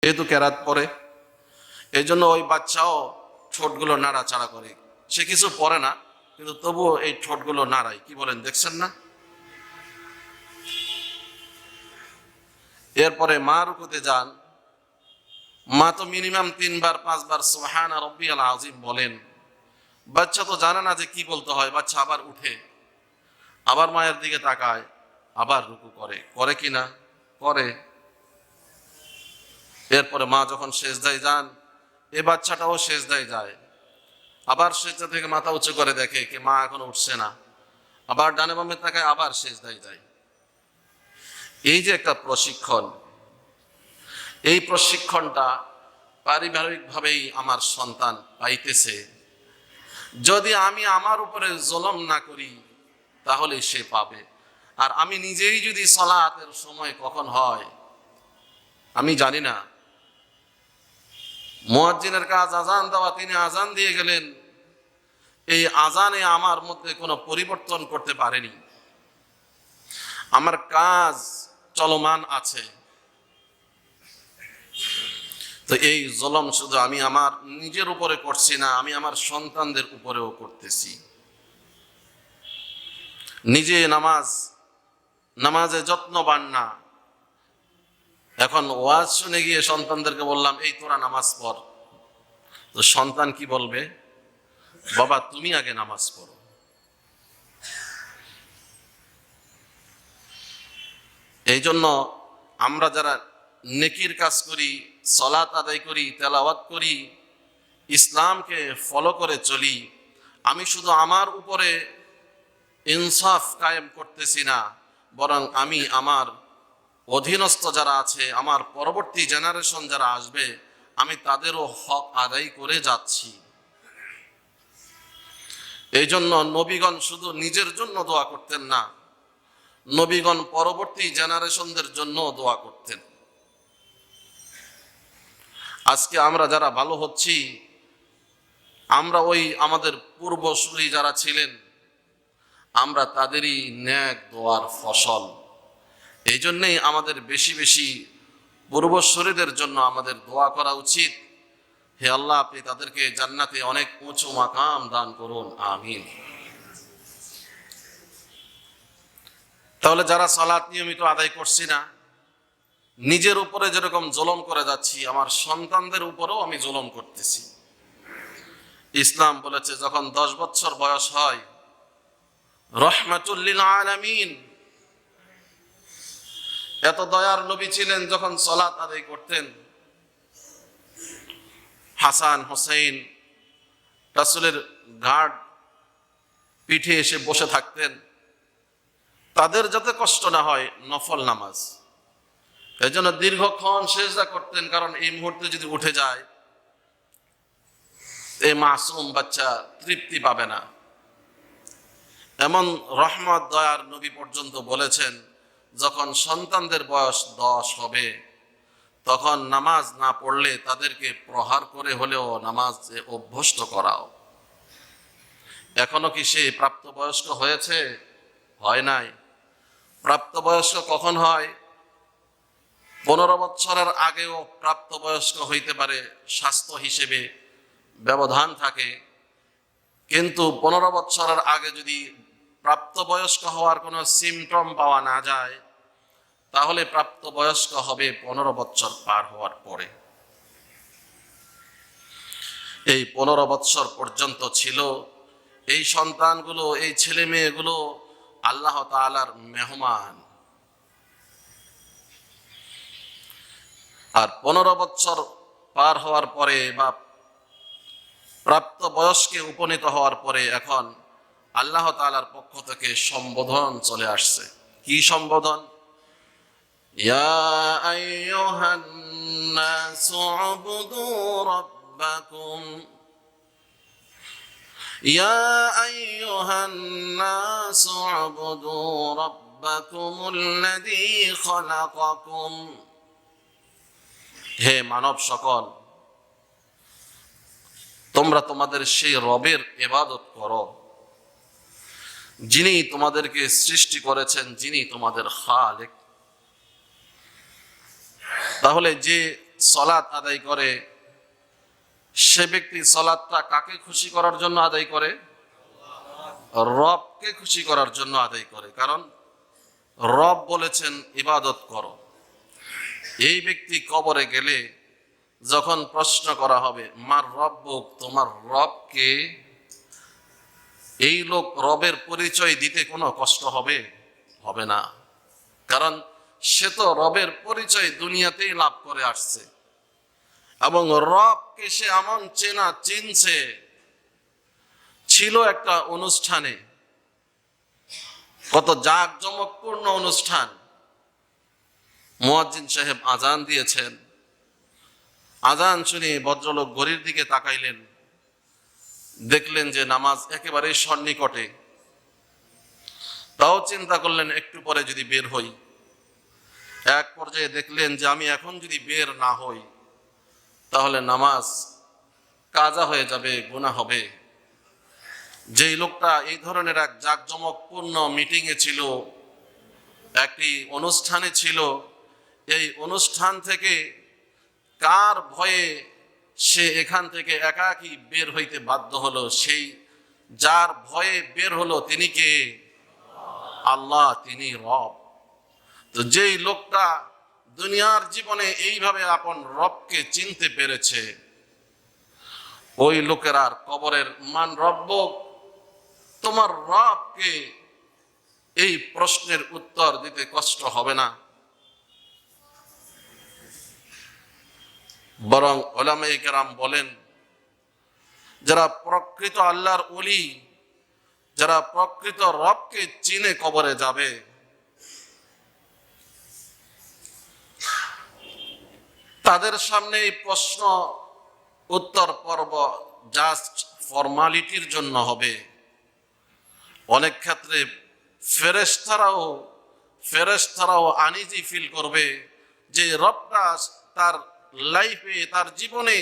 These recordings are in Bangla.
এই তো কেরাত পড়ে, এই জন্য ওই বাচ্চাও ঠোঁটগুলো নাড়াচাড়া করে। সে কিছু পড়ে না, কিন্তু তবুও এই ঠোঁটগুলো নাড়ায়। কি বলেন, দেখছেন না? এরপরে মা রুকুতে যান, মা তো মিনিমাম 3 বার 5 বার সুবহানা রাব্বিয়াল আযীম বলেন। বাচ্চা তো জানে না যে কি বলতে হয়। বাচ্চা আবার উঠে, আবার মায়ের দিকে তাকায়, আবার রুকু করে। করে কি না? করে। এরপরে মা যখন সেজদায় যান, এই বাচ্চাটাও সেজদায় যায়। আবার সেজদা থেকে মাথা উঁচু করে দেখে কি মা এখনো উঠছে না, আবার ডানে বামে তাকায়, আবার সেজদায় যায়। এই যে একটা প্রশিক্ষণ, এই প্রশিক্ষণটা পারিবারিকভাবেই আমার সন্তান পাইতেছে। যদি আমি আমার উপরে জুলুম না করি তাহলে সে পাবে। আর আমি নিজেই যদি সালাতের সময় কখন হয় আমি জানি না। মুয়াজ্জিনের কাজ আজান দেওয়া, তিনি আজান দিয়ে গেলেন, এই আজানে আমার মধ্যে কোনো পরিবর্তন করতে পারেনি। আমার কাজ চলমান আছে। তো এই জুলুম শুধু আমি আমার নিজের উপরে করছি না, আমি আমার সন্তানদের উপরেও করতেছি। নিজে নামাজে যত্নবান না, এখন ওয়াজ শুনে গিয়ে সন্তানদেরকে বললাম এই তোরা নামাজ পড়, তো সন্তান কি বলবে? বাবা তুমি আগে নামাজ পড়ো। এই জন্য আমরা যারা নেকির কাজ করি, সালাত আদায় করি, তেলাওয়াত করি, ইসলামকে ফলো করে চলি, আমি শুধু আমার উপরে ইনসাফ কায়েম করতেছি না, বরং আমি আমার অধীনস্থ যারা আছে, আমার পরবর্তী জেনারেশন যারা আসবে, আমি তাদেরও হক আদায় করে যাচ্ছি। এই জন্য নবীগণ শুধু নিজের জন্য দোয়া করতেন না, নবীগণ পরবর্তী জেনারেশনদের জন্য দোয়া করতেন। আজকে আমরা যারা ভালো হচ্ছি, আমরা ওই আমাদের পূর্বসূরি যারা ছিলেন, আমরা তাদেরই নেক দোয়ার ফসল। এই জন্যেই আমাদের বেশি বেশি পূর্বসূরিদের জন্য আমাদের দোয়া করা উচিত। হে আল্লাহ, আপনি তাদেরকে জান্নাতে অনেক উঁচু মাকাম দান করুন, আমিন। তাহলে যারা সালাত নিয়মিত আদায় করছি না, নিজের উপরে যেরকম জুলুম করে যাচ্ছি, আমার সন্তানদের উপরেও আমি জুলুম করতেছি। ইসলাম বলেছে যখন 10 বছর বয়স হয়, রহমাতুল লিল আলামিন, এত দয়ার নবী ছিলেন, যখন সালাত আদায় করতেন, হাসান হোসেন রাসূলের ঘাড় পিঠে এসে বসে থাকতেন, তাদের যাতে কষ্ট না হয়, নফল নামাজ। এই জন্য দীর্ঘক্ষণ সেজদা করতেন, কারণ এই মুহূর্তে যদি উঠে যায়, এই মাসুম বাচ্চা তৃপ্তি পাবে না। এমন রহমত দয়ার নবী পর্যন্ত বলেছেন, যখন সন্তানদের বয়স 10 হবে, তখন নামাজ না পড়লে তাদেরকে প্রহার করে হলেও নামাজে অভ্যস্ত করাও। এখনো কি সে প্রাপ্তবয়স্ক হয়েছে? হয় নাই। প্রাপ্তবয়স্ক কখন হয়? 15 বছরের আগেও প্রাপ্তবয়স্ক হইতে পারে, স্বাস্থ্য হিসেবে ব্যবধান থাকে। কিন্তু 15 বছরের আগে যদি প্রাপ্তবয়স্ক হওয়ার কোনো সিমটম পাওয়া না যায়, তাহলে প্রাপ্তবয়স্ক হবে 15 বছর পার হওয়ার পরে। এই 15 বছর পর্যন্ত ছিল এই সন্তানগুলো, এই ছেলে মেয়েগুলো আল্লাহ তাআলার মেহমান। আর 15 বছর পার হওয়ার পরে বা প্রাপ্ত বয়স্কে উপনীত হওয়ার পরে এখন আল্লাহ তাআলার পক্ষ থেকে সম্বোধন চলে আসছে। কি সম্বোধন? ইয়া আইয়ুহান নাসু উবুদু রাব্বাকুম, ইয়া আইয়ুহান নাসু উবুদু রাব্বাকুমুল্লাযী খালাকাকুম। হে মানব সকল, তোমরা তোমাদের সেই রবের ইবাদত করো, যিনি তোমাদেরকে সৃষ্টি করেছেন, যিনি তোমাদের খালেক। তাহলে যে সালাত আদায় করে, সে ব্যক্তি সালাতটা কাকে খুশি করার জন্য আদায় করে? রবকে খুশি করার জন্য আদায় করে। কারণ রব বলেছেন ইবাদত করো। এই ব্যক্তি কবরে গেলে যখন প্রশ্ন করা হবে মার রব্বুক, তোমার রবকে, এই লোক রবের পরিচয় দিতে কোনো কষ্ট হবে? হবে না। কারণ সে তো রবের পরিচয় দুনিয়াতেই লাভ করে আসছে এবং রবকে সে এমন চিনছে। ছিল একটা অনুষ্ঠানে, কত জাঁকজমকপূর্ণ অনুষ্ঠান, মুয়াজ্জিন সাহেব আজান দিয়েছেন। আজান শুনে ভদ্রলোক ঘড়ির দিকে তাকাইলেন, দেখলেন যে নামাজ একেবারেই সন্নিকটে। তাও চিন্তা করলেন একটু পরে যদি বের হই। এক পর্যায়ে দেখলেন যে আমি এখন যদি বের না হই তাহলে নামাজ কাজা হয়ে যাবে, গুনাহ হবে। যেই লোকটা এই ধরনের এক জাঁকজমকপূর্ণ মিটিংয়ে ছিল, একটি অনুষ্ঠানে ছিল, এই অনুষ্ঠান থেকে কার ভয়ে সে এখান থেকে একাকী বের হইতে বাধ্য হলো? সেই যার ভয়ে বের হলো তিনি কে? আল্লাহ, তিনি রব। তো যেই লোকটা দুনিয়ার জীবনে এইভাবে আপন রবকে চিনতে পেরেছে, ওই লোকের আর কবরের মান রব্বুক, তোমার রবকে, এই প্রশ্নের উত্তর দিতে কষ্ট হবে না। বরং উলামায়ে কেরাম বলেন, যারা প্রকৃত আল্লাহর ওলি, যারা প্রকৃত রবকে চিনে কবরে যাবে, তাদের সামনে এই প্রশ্ন উত্তর পর্ব জাস্ট ফর্মালিটির জন্য হবে। অনেক ক্ষেত্রে ফেরেশতারাও আনইজি ফিল করবে যে রবটা তার লাইফে, তার জীবনে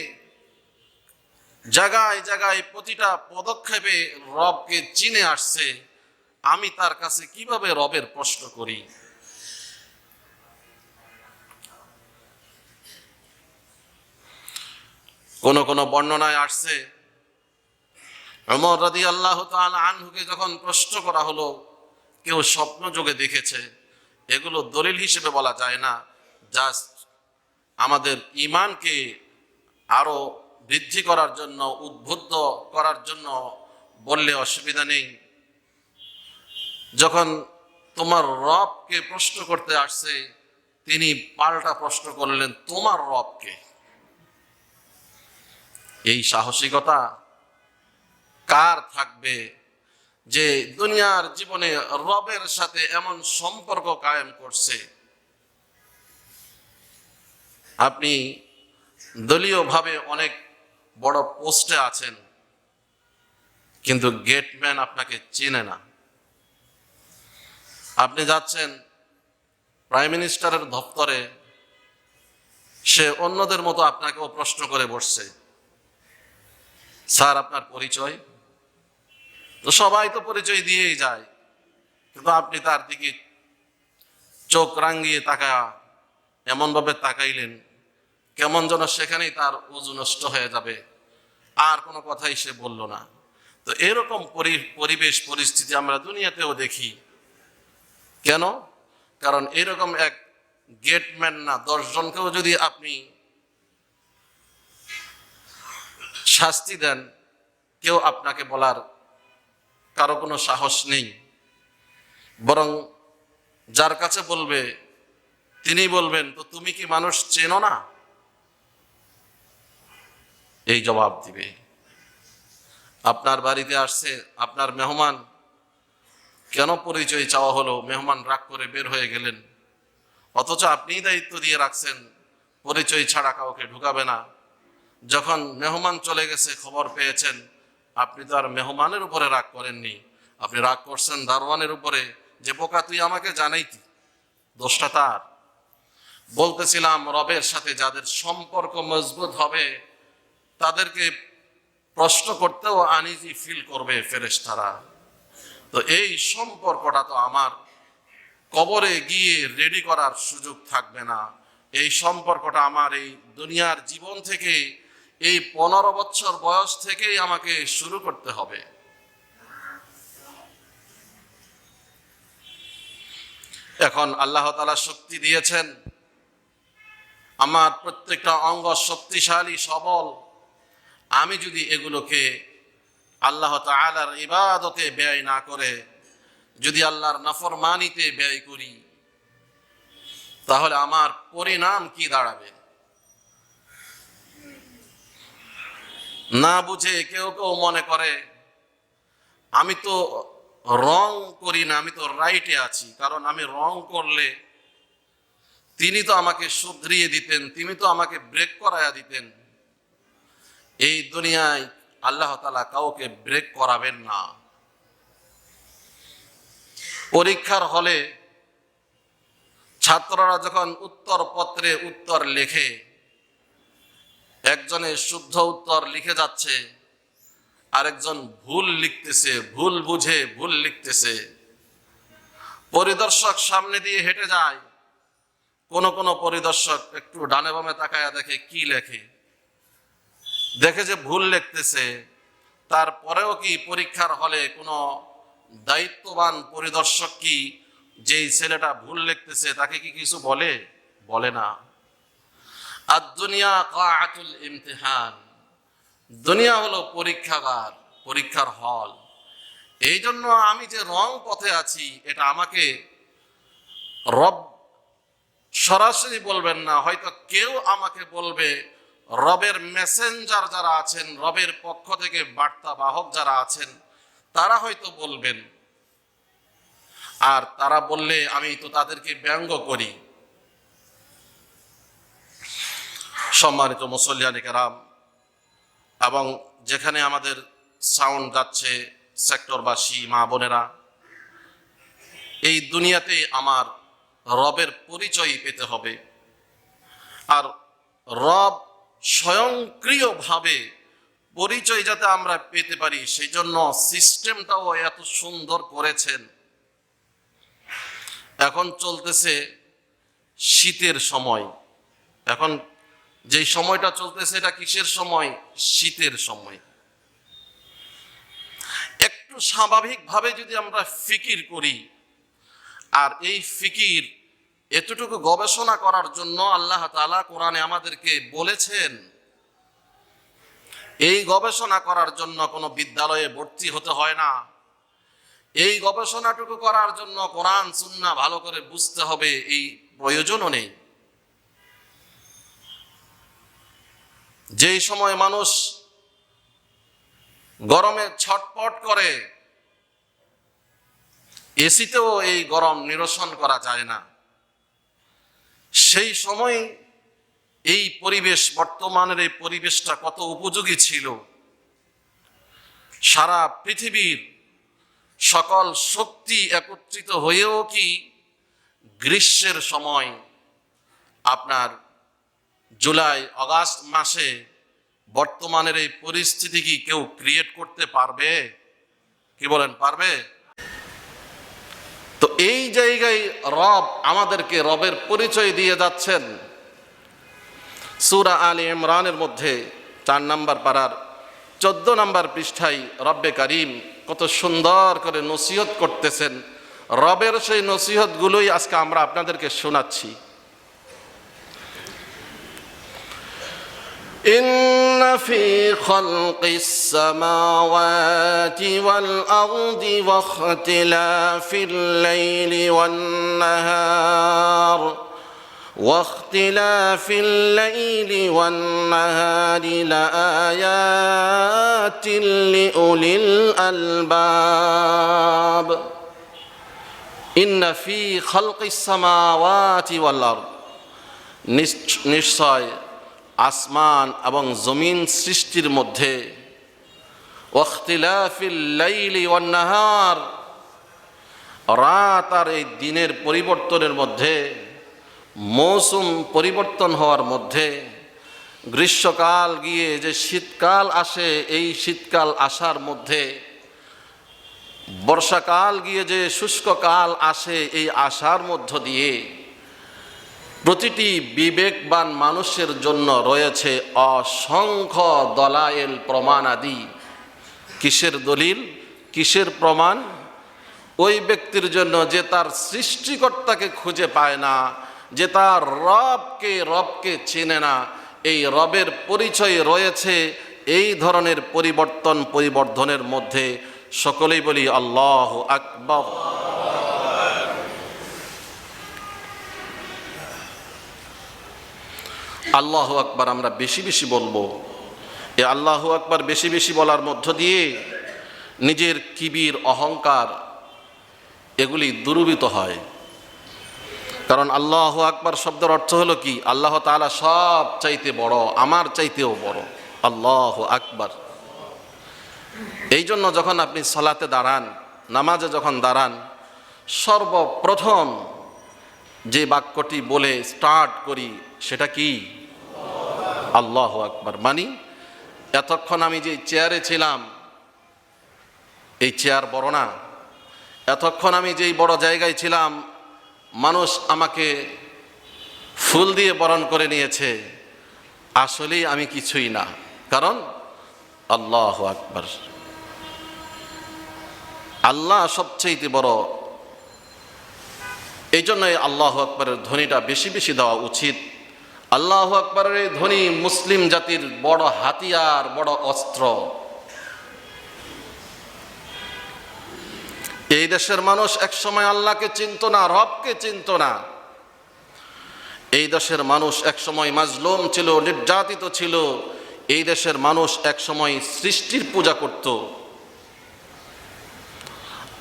জায়গায় জায়গায় প্রতিটা পদক্ষেপে রবকে চিনে আসছে, আমি তার কাছে কিভাবে রবের প্রশ্ন করি? কোন কোন বর্ণনায় আসছে ওমর রাদিয়াল্লাহু তাআলা আনহুকে যখন প্রশ্ন করা হলো, কেউ স্বপ্ন যোগে দেখেছে, এগুলো দলিল হিসেবে বলা যায় না, জাস্ট আমাদের ঈমানকে আরো বৃদ্ধি করার জন্য, উদ্বুদ্ধ করার জন্য বললে অসুবিধা নেই। যখন তোমার রবকে প্রশ্ন করতে আসছে, তিনি পাল্টা প্রশ্ন করলেন তোমার রবকে। এই সাহসিকতা কার থাকবে যে দুনিয়ার জীবনে রবের সাথে এমন সম্পর্ক কায়েম করছে? আপনি দলীয়ভাবে অনেক বড় পোস্টে আছেন, কিন্তু গেটম্যান আপনাকে চেনে না। আপনি যাচ্ছেন প্রাইম মিনিস্টারের দপ্তরে, সে অন্যদের মতো আপনাকেও প্রশ্ন করে বসছে, স্যার আপনার পরিচয়? তো সবাই তো পরিচয় দিয়েই যায়, কিন্তু আপনি তার দিকে চোখ রাঙিয়ে এমনভাবে তাকাইলেন কেমন যেন সেখানেই তার ওযু নষ্ট হয়ে যাবে, আর কোনো কথাই সে বলল না। তো এরকম পরিবেশ পরিস্থিতি আমরা দুনিয়াতেও দেখি। কেন? কারণ এরকম এক গেটম্যান না 10 জনকেও যদি আপনি শাস্তি দেন, কেউ আপনাকে বলার কারো কোনো সাহস নেই। বরং যার কাছে বলবে তিনি বলবেন, তো তুমি কি মানুষ চেনো না? এই জবাব দিবে। আপনার বাড়িতে আসছে আপনার মেহমান, কেন পরিচয় চাওয়া হলো? মেহমান রাগ করে বের হয়ে গেলেন, অথচ আপনিই দায়িত্ব দিয়ে রাখছেন পরিচয় ছাড়া কাউকে ঢুকাবে না। যখন মেহমান চলে গেছে খবর পেয়েছেন, আপনি তো আর মেহমানের উপরে রাগ করেননি, আপনি রাগ করছেন দারওয়ানের উপরে, যে বোকা তুই আমাকে জানাইতি। দোষটা তার। বলতেছিলাম রবের সাথে যাদের সম্পর্ক মজবুত হবে, তাদেরকে প্রশ্ন করতেও আনইজি ফিল করবে ফেরেশতারা। তো এই সম্পর্কটা তো আমার কবরে গিয়ে রেডি করার সুযোগ থাকবে না, এই সম্পর্কটা আমার এই দুনিয়ার জীবন থেকে, এই 15 বছর বয়স থেকেই আমাকে শুরু করতে হবে। এখন আল্লাহ তাআলা শক্তি দিয়েছেন, আমার প্রত্যেকটা অঙ্গ শক্তিশালী সবল। আমি যদি এগুলোকে আল্লাহ তাআলার ইবাদতে ব্যয় না করে যদি আল্লাহর নাফরমানিতে ব্যয় করি, তাহলে আমার পরিণাম কি দাঁড়াবে? না বুঝে কেউ কেউ মনে করে আমি তো রং করি না, আমি তো রাইটে আছি, কারণ আমি রং করলে তিনি তো আমাকে শুধরিয়ে দিতেন, তিনি তো আমাকে ব্রেক করায়া দিতেন। এই দুনিয়ায় আল্লাহ তাআলা কাউকে ব্রেক করাবেন না। পরীক্ষার হলে ছাত্ররা যখন উত্তরপত্রে উত্তর লেখে, একজনে শুদ্ধ উত্তর লিখে যাচ্ছে, আরেকজন ভুল লিখতেছে, ভুল বুঝে ভুল লিখতেছে। পরিদর্শক সামনে দিয়ে হেঁটে যায়, কোন কোন পরিদর্শক একটু ডানে বামে তাকায়া দেখে কি লেখে, দেখে যে ভুল লিখতেছে। তারপরেও কি পরীক্ষার হলে কোনো দায়িত্ববান পরিদর্শক কি যেই ছেলেটা ভুল লিখতেছে তাকে কি কিছু বলে? বলে না। আর দুনিয়া কাআতুল ইমতিহান, দুনিয়া হলো পরীক্ষাগার, পরীক্ষার হল। এই জন্য আমি যে রং পথে আছি এটা আমাকে রব সরাসরি বলবেন না, হয়তো কেউ আমাকে বলবে, রবের মেসেঞ্জার যারা আছেন, রবের পক্ষ থেকে বার্তা বাহক যারা আছেন, তারা হয়তো বলবেন। আর তারা বললে আমি তো তাদেরকে ব্যঙ্গ করি। সম্মানিত মুসল্লিয়ানে কেরাম, এবং যেখানে আমাদের সাউন্ড যাচ্ছে, সেক্টরবাসী মা বোনেরা, এই দুনিয়াতে আমার রবের পরিচয় পেতে হবে। আর রব স্বয়ংক্রিয়ভাবে পরিচয় যাতে আমরা পেতে পারি, সেই জন্য সিস্টেমটাও এত সুন্দর করেছেন। এখন চলতেছে শীতের সময়, এখন যে সময়টা চলতেছে এটা কিসের সময়? শীতের সময়। একটু স্বাভাবিকভাবে যদি আমরা ফিকির করি, আর এই ফিকির এতটুকু গবেষণা করার জন্য আল্লাহ তাআলা কোরআনে আমাদেরকে বলেছেন। এই গবেষণা করার জন্য কোনো বিদ্যালয়ে ভর্তি হতে হয় না। এই গবেষণাটুকু করার জন্য কোরআন সুন্নাহ ভালো করে বুঝতে হবে, এই প্রয়োজনও নেই। যেই সময় মানুষ গরমে ছটপট করে, এসিতেও এই গরম নিরসন করা যায় না। সেই সময় এই পরিবেশ, বর্তমানের এই পরিবেশটা কত উপযোগী ছিল। সারা পৃথিবীর সকল শক্তি একত্রিত হয়েও কি গ্রীষ্মের সময় আপনার জুলাই আগস্ট মাসে বর্তমানের এই পরিস্থিতি কি কেউ ক্রিয়েট করতে পারবে? কি বলেন, পারবে? তো এই জায়গায় রব আমাদেরকে রবের পরিচয় দিয়ে যাচ্ছেন। সূরা আলে ইমরানের মধ্যে 4 নম্বর পারার 14 নম্বর পৃষ্ঠায় রব্বে কারীম কত সুন্দর করে নসিহত করতেছেন। রবের সেই নসিহতগুলোই আজকে আমরা আপনাদেরকে শোনাচ্ছি। إن في خلق السماوات والأرض واختلاف الليل والنهار لآيات لأولي الألباب إن في خلق السماوات والأرض, নিশ্চয় আসমান এবং জমিন সৃষ্টির মধ্যে, ওয়াখতিলাফিল লাইলি ওয়ান নাহার, রাত আর এই দিনের পরিবর্তনের মধ্যে, মৌসুম পরিবর্তন হওয়ার মধ্যে, গ্রীষ্মকাল গিয়ে যে শীতকাল আসে, এই শীতকাল আসার মধ্যে, বর্ষাকাল গিয়ে যে শুষ্ককাল আসে, এই আসার মধ্য দিয়ে প্রতিটি বিবেকবান মানুষের জন্য রয়েছে অসংখ্য দলায়েল প্রমাণাদি। কিসের দলিল, কিসের প্রমাণ? ওই ব্যক্তির জন্য যে তার সৃষ্টিকর্তাকে খুঁজে পায় না, যে তার রবকে চেনে না, এই রবের পরিচয় রয়েছে এই ধরনের পরিবর্ধনের মধ্যে। সকলেই বলি আল্লাহু আকবার। আল্লাহু আকবার আমরা বেশি বেশি বলবো। এই আল্লাহু আকবার বেশি বেশি বলার মধ্য দিয়ে নিজের কিবির, অহংকার এগুলি দূরীভূত হয়। কারণ আল্লাহু আকবার শব্দের অর্থ হলো কি? আল্লাহ তাআলা সব চাইতে বড়, আমার চাইতেও বড়। আল্লাহু আকবার। এই জন্য যখন আপনি সালাতে দাঁড়ান, নামাজে যখন দাঁড়ান, সর্বপ্রথম যে বাক্যটি বলে স্টার্ট করি সেটা কি? আল্লাহু আকবার। মানে এতক্ষণ আমি যে চেয়ারে ছিলাম, এই চেয়ার বড় না। এতক্ষণ আমি যেই বড় জায়গায় ছিলাম, মানুষ আমাকে ফুল দিয়ে বরণ করে নিয়েছে, আসলেই আমি কিছুই না। কারণ আল্লাহু আকবার, আল্লাহ সবচেয়ে বড়। এই জন্য আল্লাহু আকবারের ধ্বনিটা বেশি বেশি দেওয়া উচিত। আল্লাহু আকবারের এই ধ্বনি মুসলিম জাতির বড় হাতিয়ার, বড় অস্ত্র। এই দেশের মানুষ একসময় আল্লাহকে চিনত না, রবকে চিনত না। এই দেশের মানুষ একসময় মাজলুম ছিল, নির্যাতিত ছিল। এই দেশের মানুষ একসময় সৃষ্টির পূজা করত।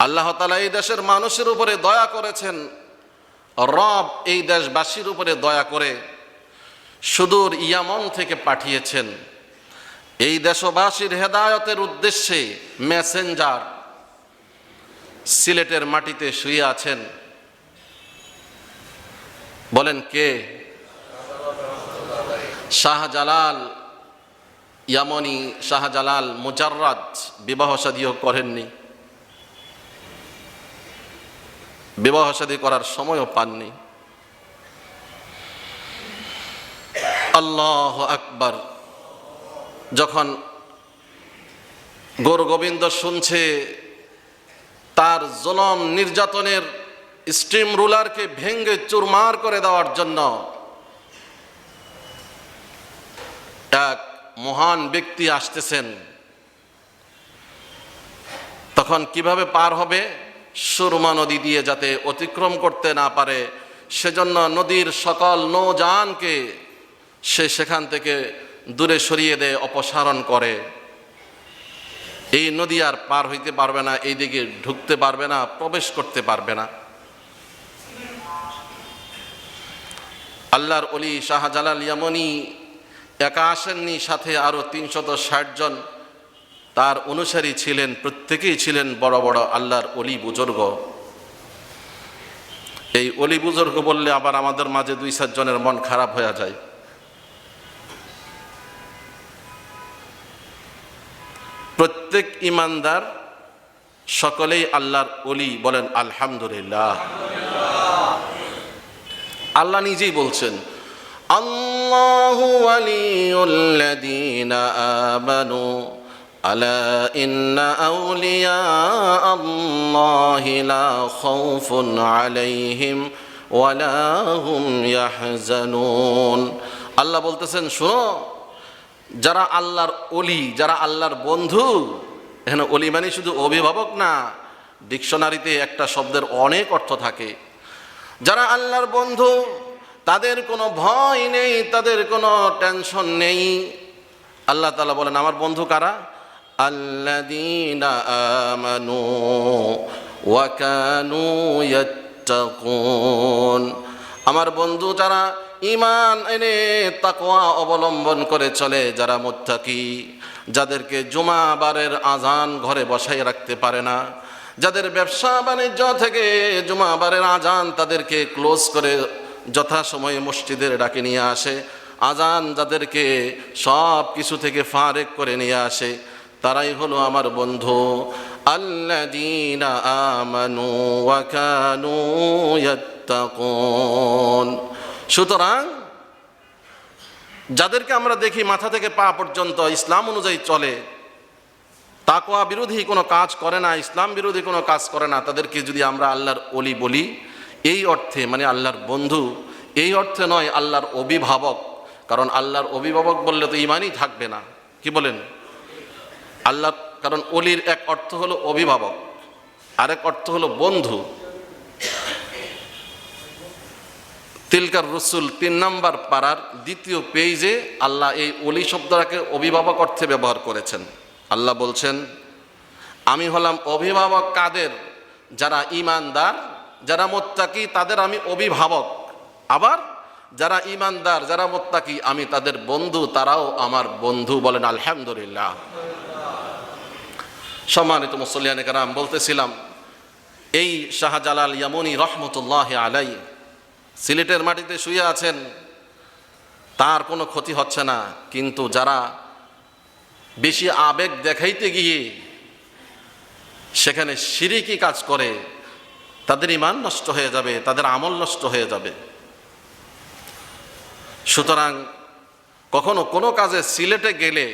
আল্লাহ তাআলা এই দেশের মানুষের উপরে দয়া করেছেন। রব এই দেশবাসীর উপরে দয়া করে সুদূর ইয়ামন থেকে পাঠিয়েছেন এই দেশবাসীর হেদায়েতের উদ্দেশ্যে মেসেঞ্জার। সিলেটের মাটিতে শুয়ে আছেন, বলেন কে? শাহজালাল, ইয়ামনি শাহজালাল মুজাররাদ বিবাহ শাদীও করেননি, বিবাহ শাদী করার সময়ও পাননি। আল্লাহু আকবার। যখন গৌর গোবিন্দ শুনছে তার জুলুম নির্যাতনের স্টিম রুলারকে ভেঙে চুরমার করে দেওয়ার জন্য এক মহান ব্যক্তি আসতেছেন, তখন কিভাবে পার হবে? সুরমা নদী দিয়ে যাতে অতিক্রম করতে না পারে, সেজন্য নদীর সকল নৌযানকে সে সেখান থেকে দূরে সরিয়ে দেয়, অপসারণ করে। এই নদী আর পার হইতে পারবে না, এই দিকে ঢুকতে পারবে না, প্রবেশ করতে পারবে না। আল্লাহর ওলি শাহজালাল ইয়ামনি একা আসেননি, সাথে আরো 360 জন তার অনুসারী ছিলেন। প্রত্যেকেই ছিলেন বড় বড় আল্লাহর ওলি বুজুর্গ। এই ওলি বুজুর্গ বললে আবার আমাদের মাঝে 2-4 জনের মন খারাপ হয়ে যায়। প্রত্যেক ইমানদার সকলেই আল্লাহর ওলি, বলেন আলহামদুলিল্লাহ। আল্লাহ নিজেই বলছেন, আল্লাহু ওয়ালিউল্লাযীনা আমানু আলা ইন্না আউলিয়া আল্লাহি লা খাউফুন আলাইহিম ওয়ালা হুম ইয়াহজানুন। আল্লাহ বলতেছেন, শোনো, যারা আল্লাহর ওলি, যারা আল্লাহর বন্ধু। এখানে ওলি মানে শুধু অভিভাবক না, ডিকশনারিতে একটা শব্দের অনেক অর্থ থাকে। যারা আল্লাহর বন্ধু, তাদের কোনো ভয় নেই, তাদের কোনো টেনশন নেই। আল্লাহ তাআলা বলেন, আমার বন্ধু কারা? আল্লাযীনা আমানু ওয়া কানু ইয়াত্তাকুন। আমার বন্ধু যারা ঈমান এনে তাকওয়া অবলম্বন করে চলে, যারা মুত্তাকি, যাদেরকে জুমাবারের আজান ঘরে বসাই রাখতে পারে না, যাদের ব্যবসা বাণিজ্য থেকে জুমাবারের আজান তাদেরকে ক্লোজ করে যথাসময়ে মসজিদের ডাকে নিয়ে আসে, আজান যাদেরকে সব কিছু থেকে ফারেক করে নিয়ে আসে, তারাই হলো আমার বন্ধু। আল্লাযীনা আমানু ওয়া কানু ইয়াত্তাকুন। সুতরাং যাদেরকে আমরা দেখি মাথা থেকে পা পর্যন্ত ইসলাম অনুযায়ী চলে, তাকওয়া বিরোধী কোনো কাজ করে না, ইসলাম বিরোধী কোনো কাজ করে না, তাদেরকে যদি আমরা আল্লাহর ওলি বলি, এই অর্থে মানে আল্লাহর বন্ধু, এই অর্থে নয় আল্লাহর অভিভাবক। কারণ আল্লাহর অভিভাবক বললে তো ইমানই থাকবে না। কি বলেন? আল্লাহ, কারণ ওলির এক অর্থ হলো অভিভাবক, আরেক অর্থ হলো বন্ধু। তিলকার রসুল 3 নম্বর পারার 2য় পেজে আল্লাহ এই ওলি শব্দটাকে অভিভাবক অর্থে ব্যবহার করেছেন। আল্লাহ বলছেন, আমি হলাম অভিভাবক কাদের? যারা ঈমানদার, যারা মুত্তাকি, তাদের আমি অভিভাবক। আবার যারা ঈমানদার, যারা মুত্তাকি, আমি তাদের বন্ধু, তারাও আমার বন্ধু। বলেন আলহামদুলিল্লাহ। সম্মানিত মুসল্লিয়ানে কেরাম, বলতেছিলাম এই শাহজালাল ইয়ামুনি রহমতুল্লাহ আলাইহি সিলেটের মাটিতে শুয়ে আছেন, তার কোনো ক্ষতি হচ্ছে না, কিন্তু যারা বেশি আবেগ দেখাইতে গিয়ে সেখানে শিরকি কাজ করে, তাদের ঈমান নষ্ট হয়ে যাবে, তাদের আমল নষ্ট হয়ে যাবে। সুতরাং কখনো কোনো কাজে সিলেটে গেলে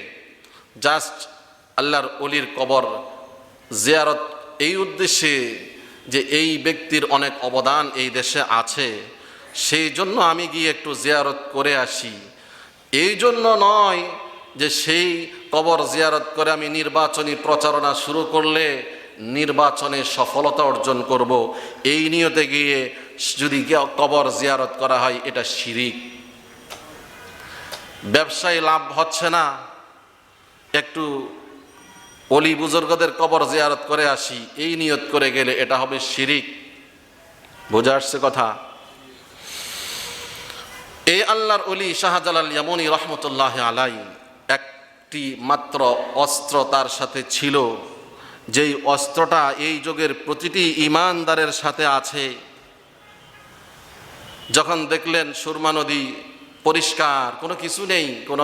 জাস্ট আল্লাহর ওলির কবর জিয়ারত এই উদ্দেশ্যে যে এই ব্যক্তির অনেক অবদান এই দেশে আছে, সেই জন্য আমি গিয়ে একটু জিয়ারত করে আসি, এই জন্য নয় যে সেই কবর জিয়ারত করে আমি নির্বাচনী প্রচারণা শুরু করলে নির্বাচনে সফলতা অর্জন করব, এই নিয়তে গিয়ে যদি কবর জিয়ারত করা হয়, এটা শিরিক। ব্যবসায় লাভ হচ্ছে না, একটু ওলি বুজুর্গদের কবর জিয়ারত করে আসি, এই নিয়ত করে গেলে এটা হবে শিরিক। বোঝা আসছে কথা? এই আল্লাহর ওলি শাহজালাল ইয়ামুনি রহমতুল্লাহ আলাইহি একটি মাত্র অস্ত্র তার সাথে ছিল, যেই অস্ত্রটা এই যুগের প্রতিটি ঈমানদারের সাথে আছে। যখন দেখলেন সুরমা নদী পরিষ্কার, কোনো কিছু নেই, কোনো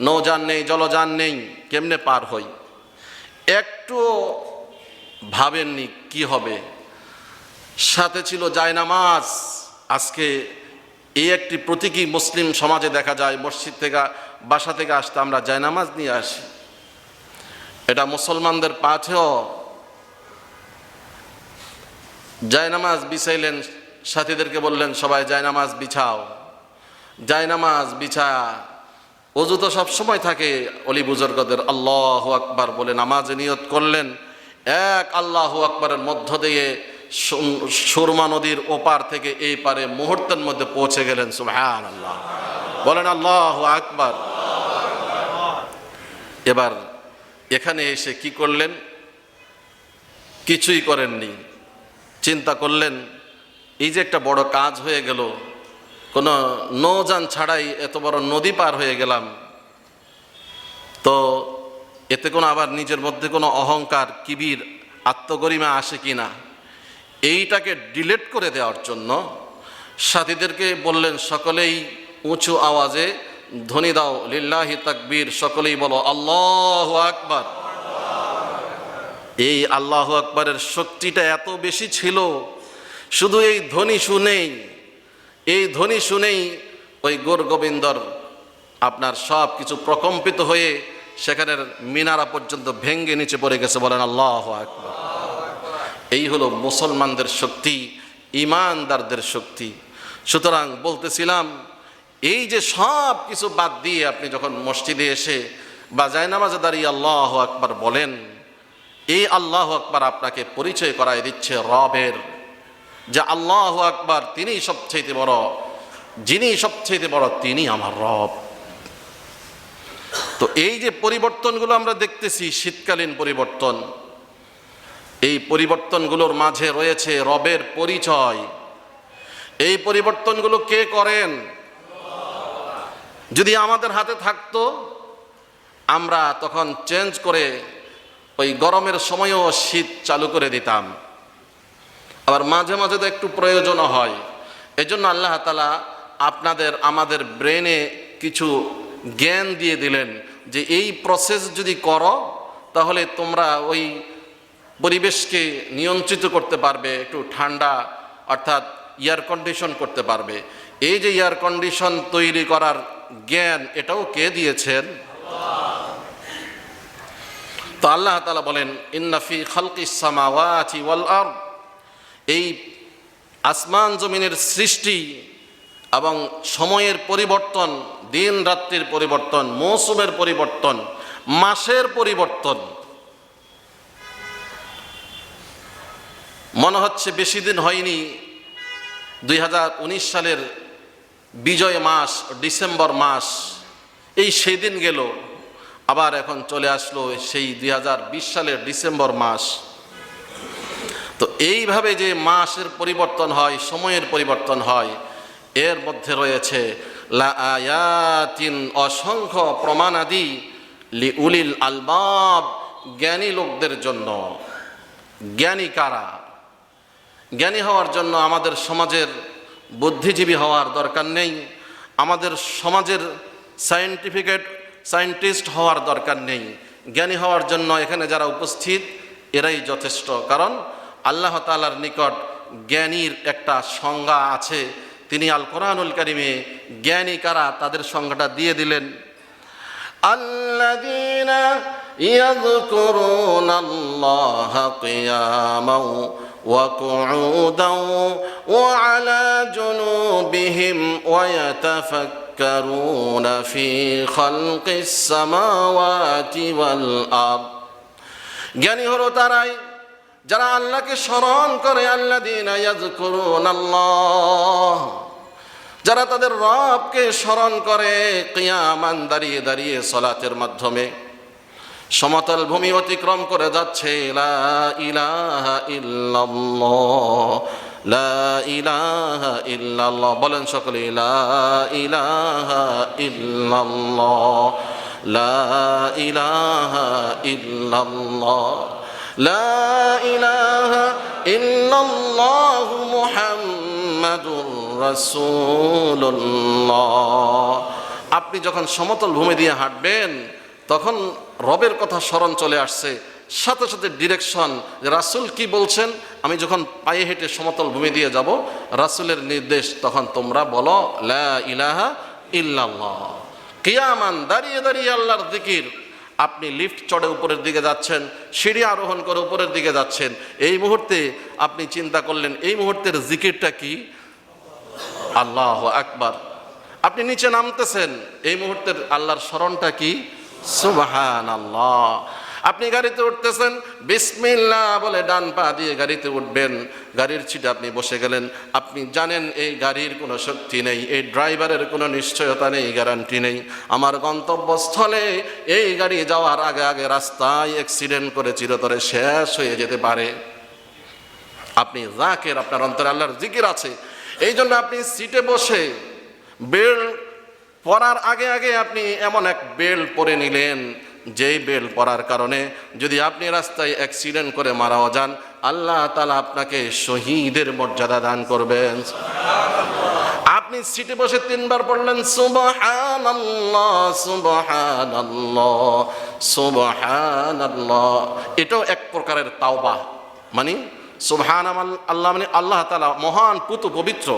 নৌযান নেই, জলযান নেই, কেমনে পার হই, একটু ভাবেননি কি হবে। সাথে ছিল জায়নামাজ। আজকে এই একটি প্রতীকী মুসলিম সমাজে দেখা যায়, মসজিদ থেকে বাসা থেকে আসতে আমরা জায়নামাজ নিয়ে আসি, এটা মুসলমানদের পাথেয়। জায়নামাজ বিছাইলেন, সাথীদেরকে বললেন সবাই জায়নামাজ বিছাও। জায়নামাজ বিছা, ওযু তো সবসময় থাকে অলি বুজুর্গদের, আল্লাহু আকবার বলে নামাজে নিয়ত করলেন। এক আল্লাহু আকবারের মধ্য দিয়ে সুরমা নদীর ওপার থেকে এই পারে মুহূর্তের মধ্যে পৌঁছে গেলেন। সুবহানাল্লাহ, বলেন আল্লাহু আকবার। এবার এখানে এসে কি করলেন? কিছুই করেননি। চিন্তা করলেন, এই যে একটা বড় কাজ হয়ে গেল, কোনো নৌযান ছাড়াই এত বড় নদী পার হয়ে গেলাম, তো এতে কোনো আবার নিজের মধ্যে কোনো অহংকার, কিবির, আত্মগরিমা আসে কিনা, এইটাকে ডিলিট করে দেওয়ার জন্য সাথীদেরকে বললেন, সকলেই উঁচু আওয়াজে ধ্বনি দাও, লিল্লাহি তাকবীর, সকলেই বলো আল্লাহু আকবার। এই আল্লাহু আকবারের শক্তিটা এত বেশি ছিল, শুধু এই ধ্বনি শুনেই ওই গৌর গোবিন্দর আপনার সব কিছু প্রকম্পিত হয়ে সেখানের মিনারা পর্যন্ত ভেঙ্গে নিচে পড়ে গেছে। বলেন আল্লাহু আকবার। এই হলো মুসলমানদের শক্তি, ঈমানদারদের শক্তি। সুতরাং বলতেছিলাম, এই যে সব কিছু বাদ দিয়ে আপনি যখন মসজিদে এসে বা জায়নামাজে দাঁড়িয়ে আল্লাহু আকবার বলেন, এই আল্লাহু আকবার আপনাকে পরিচয় করায় দিচ্ছে রবের, যে আল্লাহু আকবার তিনি সবচেয়ে বড়, যিনি সবচেয়ে বড় তিনি আমার রব। তো এই যে পরিবর্তনগুলো আমরা দেখতেছি, শীতকালীন পরিবর্তন, এই পরিবর্তনগুলোর মাঝে রয়েছে রবের পরিচয়। এই পরিবর্তনগুলো কে করেন? যদি আমাদের হাতে থাকতো, আমরা তখন চেঞ্জ করে ওই গরমের সময়ও শীত চালু করে দিতাম। আবার মাঝে মাঝে তো একটু প্রয়োজনও হয়। এজন্য আল্লাহ তাআলা আপনাদের আমাদের ব্রেনে কিছু জ্ঞান দিয়ে দিলেন, যে এই প্রসেস যদি করো তাহলে তোমরা ওই পরিবেশকে নিয়ন্ত্রিত করতে পারবে, একটু ঠান্ডা অর্থাৎ এয়ার কন্ডিশন করতে পারবে। এই যে এয়ার কন্ডিশন তৈরি করার জ্ঞান, এটাও কে দিয়েছেন? তো আল্লাহ তাআলা বলেন, ইন্না ফি খালকিস সামাওয়াতি ওয়াল আরদ, এই আসমান জমিনের সৃষ্টি এবং সময়ের পরিবর্তন, দিন রাত্রির পরিবর্তন, মৌসুমের পরিবর্তন, মাসের পরিবর্তন, মনে হচ্ছে বেশি দিন হয়নি 2019 সালের বিজয় মাস, ডিসেম্বর মাস, এই সেই দিন গেল, আবার এখন চলে আসলো সেই 2020 সালের ডিসেম্বর মাস। তো এইভাবে যে মাসের পরিবর্তন হয়, সময়ের পরিবর্তন হয়, এর মধ্যে রয়েছে লা আয়াতিন, অসংখ্য প্রমাণাদি, লিউলিল আলবাব, জ্ঞানী লোকদের জন্য। জ্ঞানী কারা? জ্ঞানী হওয়ার জন্য আমাদের সমাজের বুদ্ধিজীবী হওয়ার দরকার নেই, আমাদের সমাজের সায়েন্টিস্ট হওয়ার দরকার নেই। জ্ঞানী হওয়ার জন্য এখানে যারা উপস্থিত এরাই যথেষ্ট। কারণ আল্লাহ তাআলার নিকট জ্ঞানীর একটা সংজ্ঞা আছে। তিনি আল কোরআনুল কারীমে জ্ঞানী কারা তাদের সংজ্ঞাটা দিয়ে দিলেন। আল্লাযীনা ইয়াযকুরুনাল্লাহা কিয়ামান ওয়া কুউদান ওয়া আলা জুনুবিহিম ওয়া ইয়াতাফাক্কারুনা ফি খালকিস সামাওয়াতি ওয়াল আরদ। জ্ঞানী হলো তারাই যারা আল্লাহকে স্মরণ করে। আল্লাযীনা ইয়াযকুরুনাল্লাহ, যারা তাদের রবকে স্মরণ করে কিয়ামান, দাঁড়িয়ে দাঁড়িয়ে সালাতের মাধ্যমে, সমতল ভূমি অতিক্রম করে যাচ্ছে। লা ইলাহা ইল্লাল্লাহ, লা ইলাহা ইল্লাল্লাহ, বলেন সকলে লা ইলাহা ইল্লাল্লাহ, লা ইলাহা ইল্লাল্লাহ, লা ইলাহা ইল্লাল্লাহ মুহাম্মাদুর রাসূলুল্লাহ। আপনি যখন সমতল ভূমি দিয়ে হাঁটবেন তখন রবের কথা স্মরণ চলে আসছে, সাথে সাথে ডিরেকশন, রাসূল কি বলছেন। আমি যখন পায়ে হেঁটে সমতল ভূমি দিয়ে যাব, রাসূলের নির্দেশ, তখন তোমরা বলো লা ইলাহা ইল্লাল্লাহ। কিয়ামান, দাঁড়িয়ে দাঁড়িয়ে আল্লাহর জিকির। আপনি লিফট চড়ে উপরের দিকে যাচ্ছেন, সিঁড়ি আরোহণ করে উপরের দিকে যাচ্ছেন, এই মুহূর্তে আপনি চিন্তা করলেন এই মুহূর্তের জিকিরটা কি? আল্লাহু আকবার। আপনি নিচে নামতেছেন, এই মুহূর্তের আল্লাহর স্মরণটা কি? সুবহানাল্লাহ। আপনি গাড়িতে উঠতেছেন, বিসমিল্লাহ বলে ডান পা দিয়ে গাড়িতে উঠবেন, গাড়ির সিটে আপনি বসে গেলেন। আপনি জানেন এই গাড়ির কোনো শক্তি নেই, এই ড্রাইভারের কোনো নিশ্চয়তা নেই, গ্যারান্টি নেই। আমার গন্তব্যস্থলে এই গাড়ি যাওয়ার আগে আগে রাস্তায় অ্যাক্সিডেন্ট করে চিরতরে শেষ হয়ে যেতে পারে। আপনি যাকের, আপনার অন্তরে আল্লাহর জিকির আছে, এই জন্য আপনি সিটে বসে বেল্ট পরার আগে আগে আপনি এমন এক বেল্ট পরে নিলেন, যেই বেল্ট পরার কারণে যদি আপনি রাস্তায় অ্যাক্সিডেন্ট করে মারাও যান, আল্লাহ তাআলা আপনাকে শহীদের মর্যাদা দান করবেন। আপনি সিটে বসে 3 বার পড়লেন সুবহানাল্লাহ, সুবহানাল্লাহ, সুবহানাল্লাহ। এটাও এক প্রকারের তাওবা। মানে সুবহানাল্লাহ মানে আল্লাহ তাআলা মহান, পুত, পবিত্র।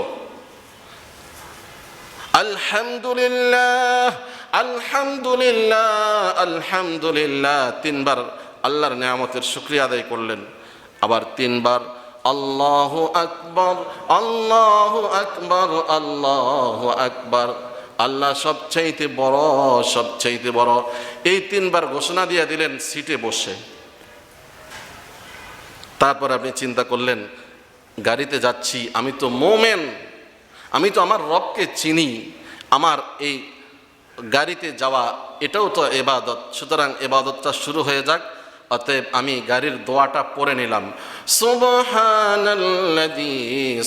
আলহামদুলিল্লাহ, আলহামদুলিল্লাহ, আলহামদুলিল্লাহ। 3 বার আল্লাহর নিয়ামতের শুকরিয়া আদায় করলেন। আবার 3 বার আল্লাহু আকবার, আল্লাহু আকবার, আল্লাহু আকবার। আল্লাহ সবচাইতে বড়, সবচাইতে বড়। এই 3 বার ঘোষণা দিয়ে দিলেন সিটে বসে। তারপর আপনি চিন্তা করলেন গাড়িতে যাচ্ছি, আমি তো মোমেন, আমি তো আমার রবকে চিনি, আমার এই গাড়িতে যাওয়া এটাও তো ইবাদত, সুতরাং ইবাদতটা শুরু হয়ে যাক। অতএব আমি গাড়ির দোয়াটা পড়ে নিলাম, সুবহানাল্লাযী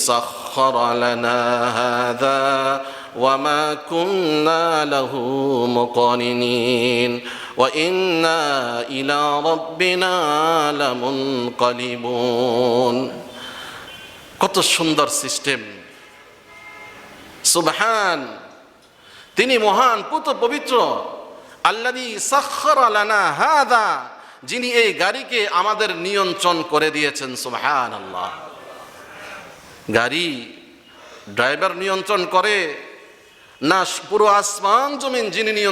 সাখখারা লানা হাযা ওয়া মা কুন্না লাহু মুকরিনিন ওয়া ইন্না ইলা রাব্বিনা লামুনকালিবুন। কত সুন্দর সিস্টেম! সুবহান, তিনি মহান, পুত, পবিত্র। আল্লাযী সাখখারা লানা হাযা, যিনি এই গাড়িকে আমাদের নিয়ন্ত্রণ করে দিয়েছেন। সুবহানাল্লাহ। গাড়ি ড্রাইভার নিয়ন্ত্রণ করে, না পুরো আসমান জমিন যিনি নিয়ন্ত্রণ